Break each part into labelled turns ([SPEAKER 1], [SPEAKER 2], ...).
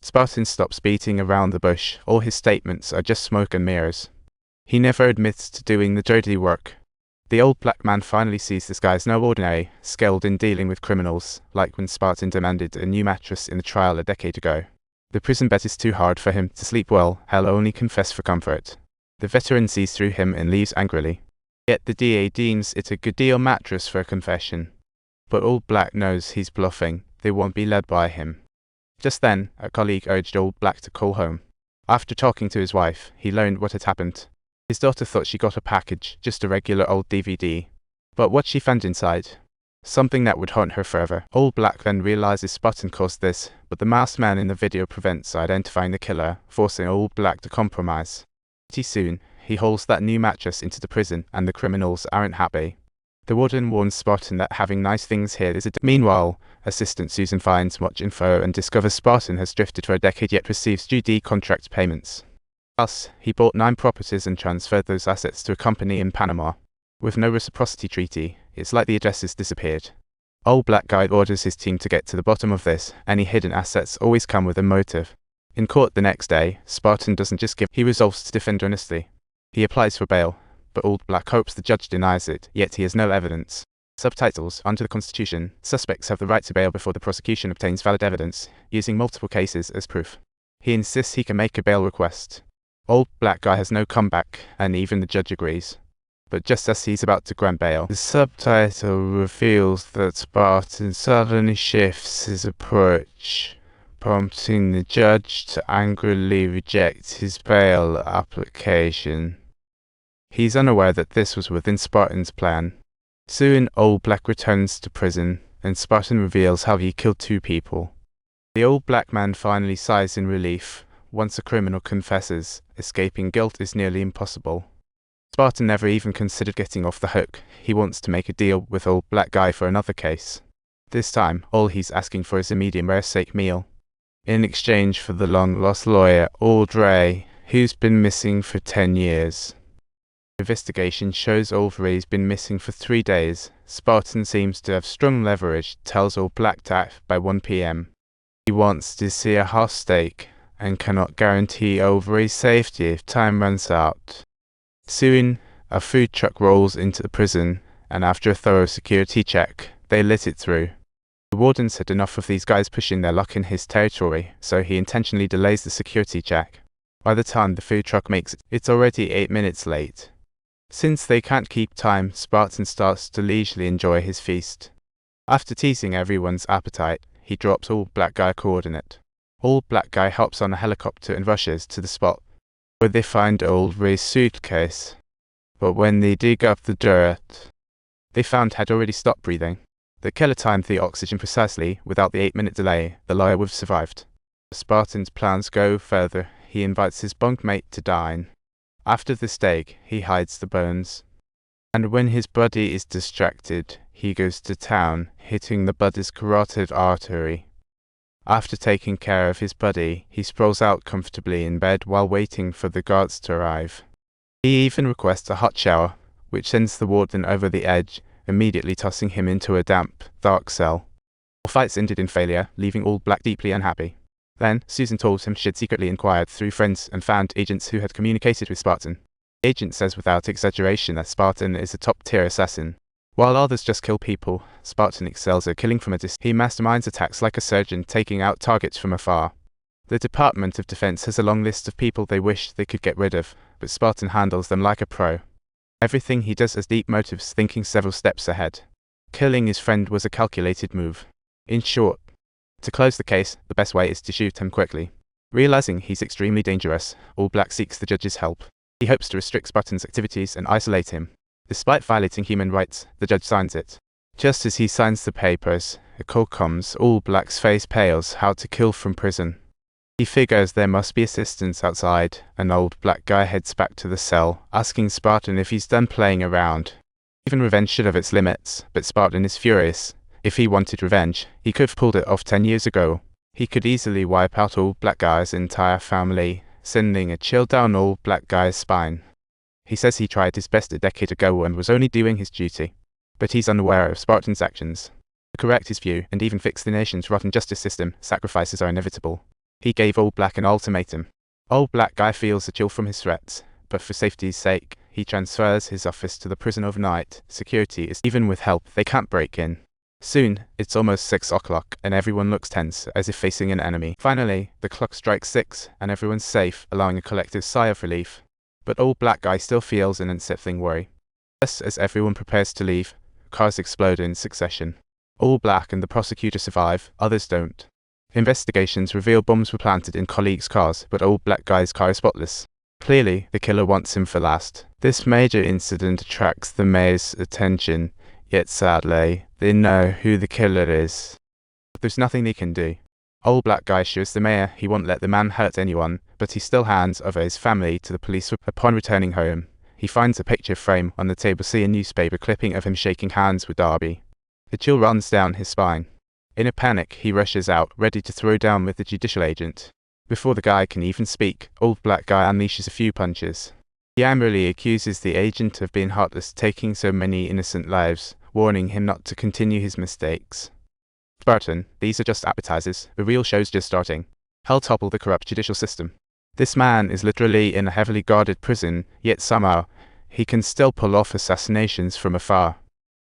[SPEAKER 1] Spartan stops beating around the bush. All his statements are just smoke and mirrors. He never admits to doing the dirty work. The old black man finally sees this guy as no ordinary, skilled in dealing with criminals, like when Spartan demanded a new mattress in the trial a decade ago. The prison bed is too hard for him to sleep well. He'll only confess for comfort. The veteran sees through him and leaves angrily. Yet the DA deems it a good deal mattress for a confession. But old black knows he's bluffing. They won't be led by him. Just then, a colleague urged old black to call home. After talking to his wife, he learned what had happened. His daughter thought she got a package, just a regular old DVD. But what she found inside? Something that would haunt her forever. Old black then realizes Spartan caused this, but the masked man in the video prevents identifying the killer, forcing old black to compromise. Pretty soon, he hauls that new mattress into the prison, and the criminals aren't happy. The warden warns Spartan that having nice things here is Meanwhile, Assistant Susan finds much info and discovers Spartan has drifted for a decade yet receives GD contract payments. Thus, he bought 9 properties and transferred those assets to a company in Panama. With no reciprocity treaty, it's like the addresses disappeared. Old black guy orders his team to get to the bottom of this. Any hidden assets always come with a motive. In court the next day, Spartan doesn't just give, he resolves to defend earnestly. He applies for bail, but old black hopes the judge denies it, yet he has no evidence. Subtitles: Under the Constitution, suspects have the right to bail before the prosecution obtains valid evidence, using multiple cases as proof. He insists he can make a bail request. Old black guy has no comeback, and even the judge agrees. But just as he's about to grant bail, the subtitle reveals that Spartan suddenly shifts his approach, prompting the judge to angrily reject his bail application. He's unaware that this was within Spartan's plan. Soon, old black returns to prison, and Spartan reveals how he killed 2 people. The old black man finally sighs in relief. Once a criminal confesses, escaping guilt is nearly impossible. Spartan never even considered getting off the hook. He wants to make a deal with old black guy for another case. This time, all he's asking for is a medium rare steak meal. In exchange for the long-lost lawyer, Old Ray, who's been missing for 10 years. Investigation shows Old Ray's been missing for 3 days. Spartan seems to have strong leverage, tells old black to act by 1 p.m. He wants to see a half steak, and cannot guarantee Old Ray's safety if time runs out. Soon, a food truck rolls into the prison, and after a thorough security check, they let it through. The warden said enough of these guys pushing their luck in his territory, so he intentionally delays the security check. By the time the food truck makes it, it's already 8 minutes late. Since they can't keep time, Spartan starts to leisurely enjoy his feast. After teasing everyone's appetite, he drops old black guy a coordinate. Old black guy hops on a helicopter and rushes to the spot, where they find Old Ray's suitcase. But when they dig up the dirt, they found had already stopped breathing. The killer timed the oxygen precisely. Without the 8-minute delay, the lawyer would have survived. Spartan's plans go further. He invites his bunkmate to dine. After the steak, he hides the bones. And when his buddy is distracted, he goes to town, hitting the buddy's carotid artery. After taking care of his buddy, he sprawls out comfortably in bed while waiting for the guards to arrive. He even requests a hot shower, which sends the warden over the edge, immediately tossing him into a damp, dark cell. All fights ended in failure, leaving old black deeply unhappy. Then, Susan told him she'd secretly inquired through friends and found agents who had communicated with Spartan. The agent says without exaggeration that Spartan is a top-tier assassin. While others just kill people, Spartan excels at killing from a distance. He masterminds attacks like a surgeon, taking out targets from afar. The Department of Defense has a long list of people they wish they could get rid of, but Spartan handles them like a pro. Everything he does has deep motives, thinking several steps ahead. Killing his friend was a calculated move. In short, to close the case, the best way is to shoot him quickly. Realizing he's extremely dangerous, All Black seeks the judge's help. He hopes to restrict Spartan's activities and isolate him. Despite violating human rights, the judge signs it. Just as he signs the papers, a call comes. All Black's face pales. How to kill from prison. He figures there must be assistance outside. An old black guy heads back to the cell, asking Spartan if he's done playing around. Even revenge should have its limits, but Spartan is furious. If he wanted revenge, he could have pulled it off 10 years ago. He could easily wipe out Old Black Guy's entire family, sending a chill down Old Black Guy's spine. He says he tried his best a decade ago and was only doing his duty. But he's unaware of Spartan's actions. To correct his view and even fix the nation's rotten justice system, sacrifices are inevitable. He gave Old Black an ultimatum. Old Black Guy feels a chill from his threats, but for safety's sake, he transfers his office to the prison overnight. Security is even with help, they can't break in. Soon, it's almost 6 o'clock, and everyone looks tense, as if facing an enemy. Finally, the clock strikes 6, and everyone's safe, allowing a collective sigh of relief. But Old Black Guy still feels an unsettling worry. Just as everyone prepares to leave, cars explode in succession. All Black and the prosecutor survive, others don't. Investigations reveal bombs were planted in colleagues' cars, but Old Black Guy's car is spotless. Clearly, the killer wants him for last. This major incident attracts the mayor's attention, yet sadly, they know who the killer is. There's nothing they can do. Old Black Guy assures the mayor he won't let the man hurt anyone, but he still hands over his family to the police. Upon returning home, he finds a picture frame on the table, see a newspaper clipping of him shaking hands with Darby. A chill runs down his spine. In a panic, he rushes out, ready to throw down with the judicial agent. Before the guy can even speak, Old Black Guy unleashes a few punches. He angrily accuses the agent of being heartless, taking so many innocent lives, warning him not to continue his mistakes. Spartan, these are just appetizers, the real show's just starting. Hell topple the corrupt judicial system. This man is literally in a heavily guarded prison, yet somehow, he can still pull off assassinations from afar.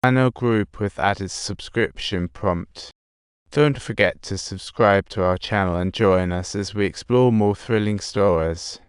[SPEAKER 1] Channel group with added subscription prompt. Don't forget to subscribe to our channel and join us as we explore more thrilling stories.